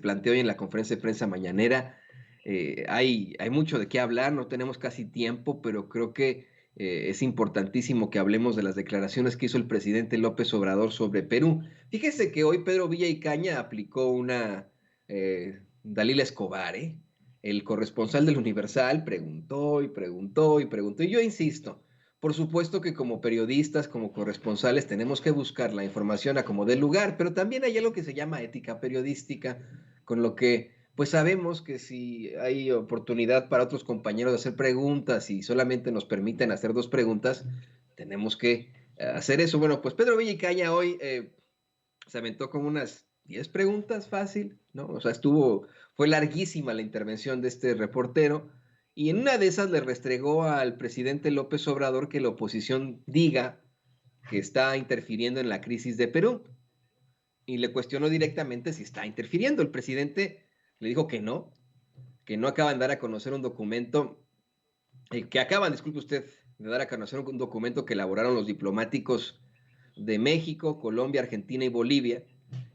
planteó hoy en la conferencia de prensa mañanera. Hay mucho de qué hablar, no tenemos casi tiempo, pero creo que es importantísimo que hablemos de las declaraciones que hizo el presidente López Obrador sobre Perú. Fíjese que hoy Pedro Villa y Caña aplicó una Dalila Escobar, ¿eh? El corresponsal del Universal preguntó y preguntó y preguntó, y yo insisto, por supuesto que como periodistas, como corresponsales, tenemos que buscar la información a como dé lugar, pero también hay algo que se llama ética periodística, con lo que pues sabemos que si hay oportunidad para otros compañeros de hacer preguntas y solamente nos permiten hacer dos preguntas, tenemos que hacer eso. Bueno, pues Pedro Villacaña hoy se aventó con unas 10 preguntas fácil, ¿no? O sea, fue larguísima la intervención de este reportero y en una de esas le restregó al presidente López Obrador que la oposición diga que está interfiriendo en la crisis de Perú y le cuestionó directamente si está interfiriendo. El presidente le dijo que no acaban de dar a conocer un documento, que acaban, disculpe usted, de dar a conocer un documento que elaboraron los diplomáticos de México, Colombia, Argentina y Bolivia,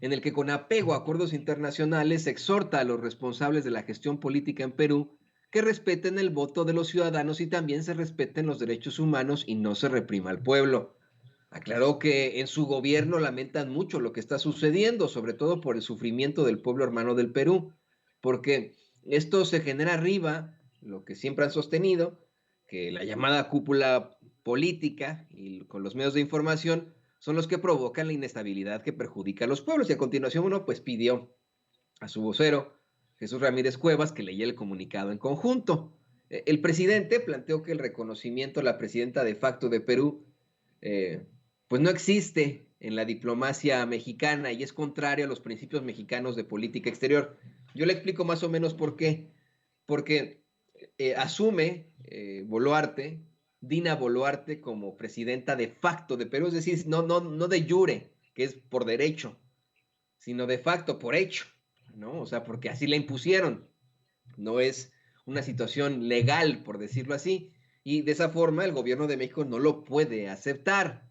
en el que con apego a acuerdos internacionales exhorta a los responsables de la gestión política en Perú que respeten el voto de los ciudadanos y también se respeten los derechos humanos y no se reprima al pueblo. Aclaró que en su gobierno lamentan mucho lo que está sucediendo, sobre todo por el sufrimiento del pueblo hermano del Perú, porque esto se genera arriba, lo que siempre han sostenido, que la llamada cúpula política y con los medios de información son los que provocan la inestabilidad que perjudica a los pueblos. Y a continuación uno pues pidió a su vocero, Jesús Ramírez Cuevas, que leyera el comunicado en conjunto. El presidente planteó que el reconocimiento a la presidenta de facto de Perú eh, pues no existe en la diplomacia mexicana y es contrario a los principios mexicanos de política exterior. Yo le explico más o menos por qué. Porque asume Boluarte, Dina Boluarte, como presidenta de facto de Perú, es decir, no de jure, que es por derecho, sino de facto, por hecho, ¿no? O sea, porque así la impusieron, no es una situación legal, por decirlo así, y de esa forma el gobierno de México no lo puede aceptar.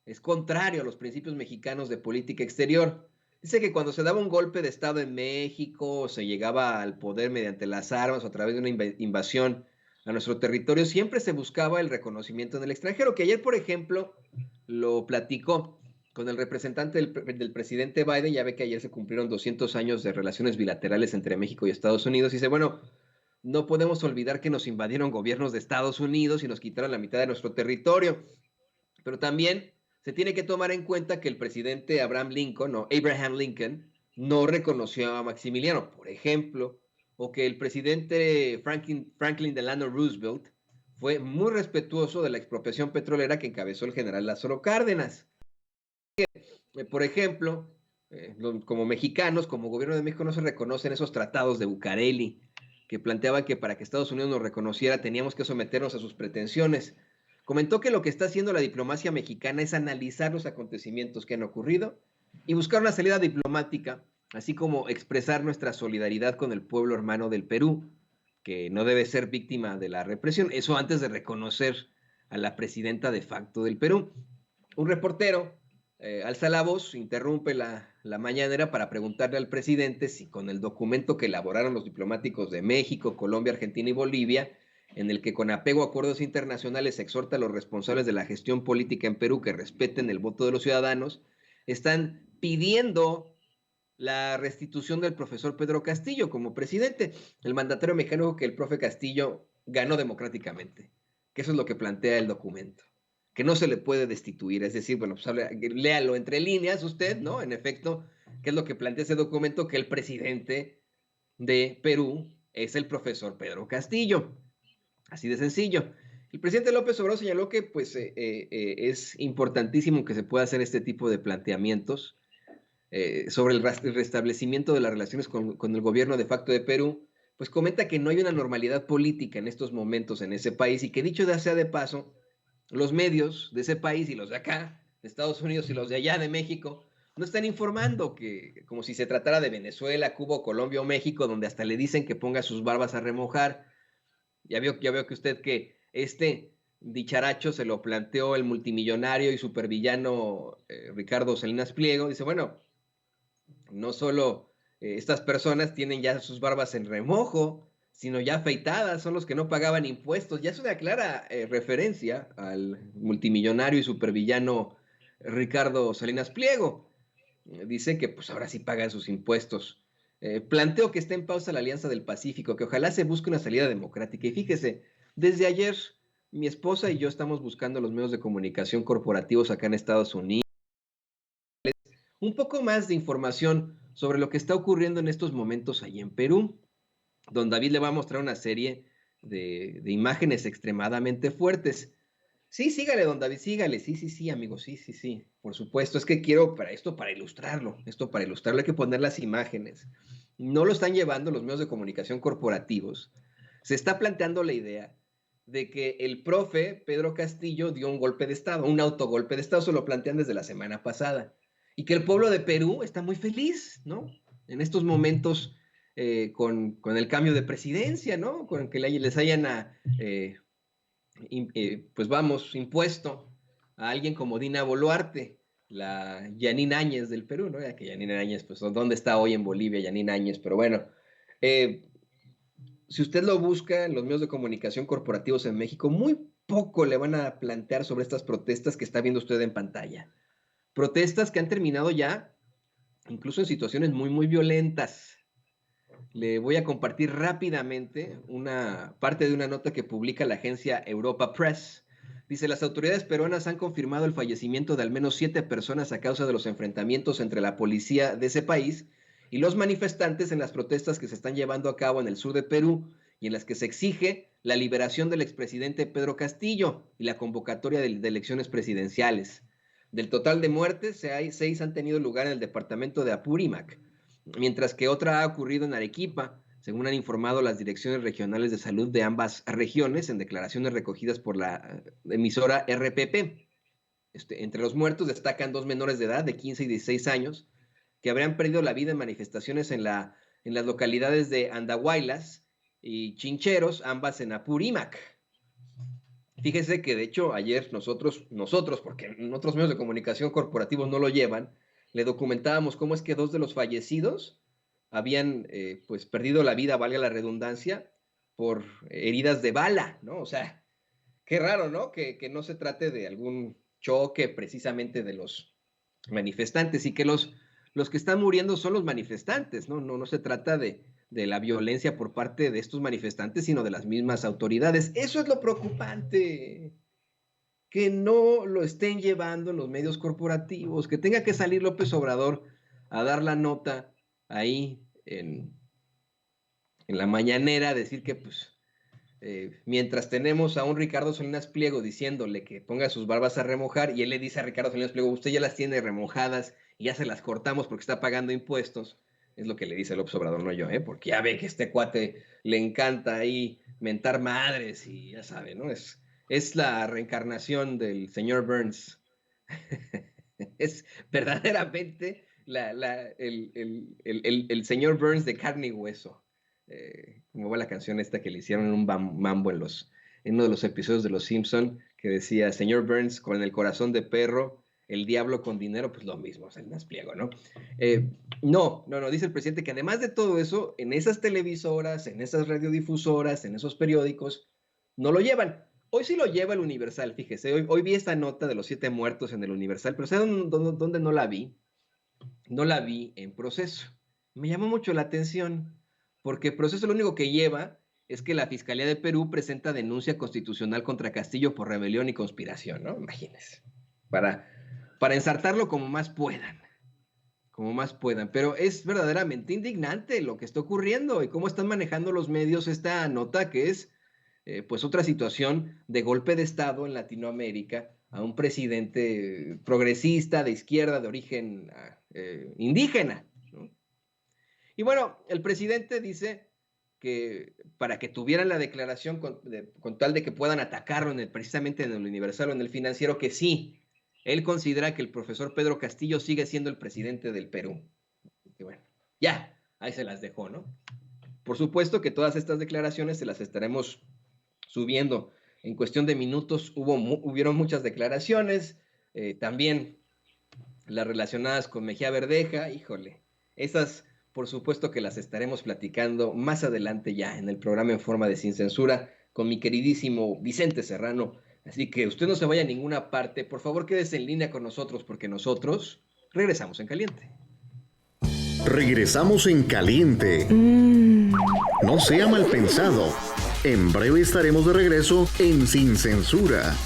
Es contrario a los principios mexicanos de política exterior. Dice que cuando se daba un golpe de Estado en México, se llegaba al poder mediante las armas o a través de una invasión a nuestro territorio, siempre se buscaba el reconocimiento en el extranjero, que ayer, por ejemplo, lo platicó con el representante del presidente Biden. Ya ve que ayer se cumplieron 200 años de relaciones bilaterales entre México y Estados Unidos. Y dice, bueno, no podemos olvidar que nos invadieron gobiernos de Estados Unidos y nos quitaron la mitad de nuestro territorio, pero también se tiene que tomar en cuenta que el presidente Abraham Lincoln no reconoció a Maximiliano, por ejemplo, o que el presidente Franklin Delano Roosevelt fue muy respetuoso de la expropiación petrolera que encabezó el general Lázaro Cárdenas. Por ejemplo, como mexicanos, como gobierno de México, no se reconocen esos tratados de Bucareli, que planteaban que para que Estados Unidos nos reconociera teníamos que someternos a sus pretensiones. Comentó que lo que está haciendo la diplomacia mexicana es analizar los acontecimientos que han ocurrido y buscar una salida diplomática, así como expresar nuestra solidaridad con el pueblo hermano del Perú, que no debe ser víctima de la represión. Eso antes de reconocer a la presidenta de facto del Perú. Un reportero alza la voz, interrumpe la mañanera para preguntarle al presidente si con el documento que elaboraron los diplomáticos de México, Colombia, Argentina y Bolivia, en el que con apego a acuerdos internacionales se exhorta a los responsables de la gestión política en Perú que respeten el voto de los ciudadanos, están pidiendo la restitución del profesor Pedro Castillo como presidente. El mandatario mexicano dijo que el profe Castillo ganó democráticamente, que eso es lo que plantea el documento, que no se le puede destituir. Es decir, bueno, pues léalo entre líneas usted, ¿no? En efecto, ¿qué es lo que plantea ese documento? Que el presidente de Perú es el profesor Pedro Castillo. Así de sencillo. El presidente López Obrador señaló que pues, es importantísimo que se pueda hacer este tipo de planteamientos sobre el restablecimiento de las relaciones con el gobierno de facto de Perú. Pues comenta que no hay una normalidad política en estos momentos en ese país y que, dicho sea de paso, los medios de ese país y los de acá, de Estados Unidos, y los de allá de México, no están informando que como si se tratara de Venezuela, Cuba, Colombia o México, donde hasta le dicen que ponga sus barbas a remojar. Ya veo que usted que este dicharacho se lo planteó el multimillonario y supervillano Ricardo Salinas Pliego. Dice, bueno, no solo estas personas tienen ya sus barbas en remojo, sino ya afeitadas, son los que no pagaban impuestos. Ya es una clara referencia al multimillonario y supervillano Ricardo Salinas Pliego. Dice que pues ahora sí pagan sus impuestos. Planteo que esté en pausa la Alianza del Pacífico, que ojalá se busque una salida democrática. Y fíjese, desde ayer mi esposa y yo estamos buscando los medios de comunicación corporativos acá en Estados Unidos un poco más de información sobre lo que está ocurriendo en estos momentos allí en Perú. Don David le va a mostrar una serie de imágenes extremadamente fuertes. Sí, sígale, don David, sígale. Sí, sí, sí, amigo, sí, sí, sí. Por supuesto, es que quiero para ilustrarlo. Esto para ilustrarlo hay que poner las imágenes. No lo están llevando los medios de comunicación corporativos. Se está planteando la idea de que el profe Pedro Castillo dio un golpe de Estado, un autogolpe de Estado, se lo plantean desde la semana pasada. Y que el pueblo de Perú está muy feliz, ¿no? En estos momentos con el cambio de presidencia, ¿no? Con que les hayan pues vamos, impuesto a alguien como Dina Boluarte, la Yanine Áñez del Perú, ¿no? Ya que Yanine Áñez, pues, ¿dónde está hoy en Bolivia Yanine Áñez? Pero bueno, eh, si usted lo busca en los medios de comunicación corporativos en México, muy poco le van a plantear sobre estas protestas que está viendo usted en pantalla. Protestas que han terminado ya, incluso en situaciones muy, muy violentas. Le voy a compartir rápidamente una parte de una nota que publica la agencia Europa Press. Dice, las autoridades peruanas han confirmado el fallecimiento de al menos 7 personas a causa de los enfrentamientos entre la policía de ese país y los manifestantes en las protestas que se están llevando a cabo en el sur de Perú y en las que se exige la liberación del expresidente Pedro Castillo y la convocatoria de elecciones presidenciales. Del total de muertes, 6 han tenido lugar en el departamento de Apurímac, mientras que otra ha ocurrido en Arequipa, según han informado las direcciones regionales de salud de ambas regiones en declaraciones recogidas por la emisora RPP. Entre los muertos destacan 2 menores de edad de 15 y 16 años que habrían perdido la vida en manifestaciones en las localidades de Andahuaylas y Chincheros, ambas en Apurímac. Fíjese que de hecho ayer nosotros, porque en otros medios de comunicación corporativos no lo llevan, le documentábamos cómo es que 2 de los fallecidos habían pues perdido la vida, valga la redundancia, por heridas de bala, ¿no? O sea, qué raro, ¿no? Que no se trate de algún choque precisamente de los manifestantes y que los que están muriendo son los manifestantes, ¿no? No se trata de la violencia por parte de estos manifestantes, sino de las mismas autoridades. Eso es lo preocupante, que no lo estén llevando en los medios corporativos, que tenga que salir López Obrador a dar la nota ahí en la mañanera, a decir que pues mientras tenemos a un Ricardo Salinas Pliego diciéndole que ponga sus barbas a remojar y él le dice a Ricardo Salinas Pliego, usted ya las tiene remojadas y ya se las cortamos porque está pagando impuestos, es lo que le dice López Obrador, no yo, porque ya ve que este cuate le encanta ahí mentar madres y ya sabe, ¿no? Es la reencarnación del señor Burns. Es verdaderamente el señor Burns de carne y hueso. Como va la canción esta que le hicieron en un mambo en uno de los episodios de Los Simpson, que decía, señor Burns con el corazón de perro, el diablo con dinero, pues lo mismo, se les pliego, ¿no? No, dice el presidente que además de todo eso, en esas televisoras, en esas radiodifusoras, en esos periódicos, no lo llevan. Hoy sí lo lleva el Universal, fíjese, hoy vi esta nota de los 7 muertos en el Universal, pero ¿sabe dónde no la vi? No la vi en Proceso. Me llamó mucho la atención, porque Proceso lo único que lleva es que la Fiscalía de Perú presenta denuncia constitucional contra Castillo por rebelión y conspiración, ¿no? Imagínense, para ensartarlo como más puedan, pero es verdaderamente indignante lo que está ocurriendo y cómo están manejando los medios esta nota que es pues otra situación de golpe de Estado en Latinoamérica a un presidente progresista, de izquierda, de origen indígena, ¿no? Y bueno, el presidente dice que para que tuvieran la declaración con tal de que puedan atacarlo precisamente en el Universal o en el Financiero, que sí, él considera que el profesor Pedro Castillo sigue siendo el presidente del Perú. Y bueno, ya, ahí se las dejó, ¿no? Por supuesto que todas estas declaraciones se las estaremos subiendo. En cuestión de minutos hubieron muchas declaraciones, también las relacionadas con Mejía Verdeja, híjole, esas por supuesto que las estaremos platicando más adelante ya en el programa En Forma de Sin Censura con mi queridísimo Vicente Serrano. Así que usted no se vaya a ninguna parte, por favor quédese en línea con nosotros porque nosotros regresamos en caliente. Regresamos en caliente. No sea mal pensado. En breve estaremos de regreso en Sin Censura.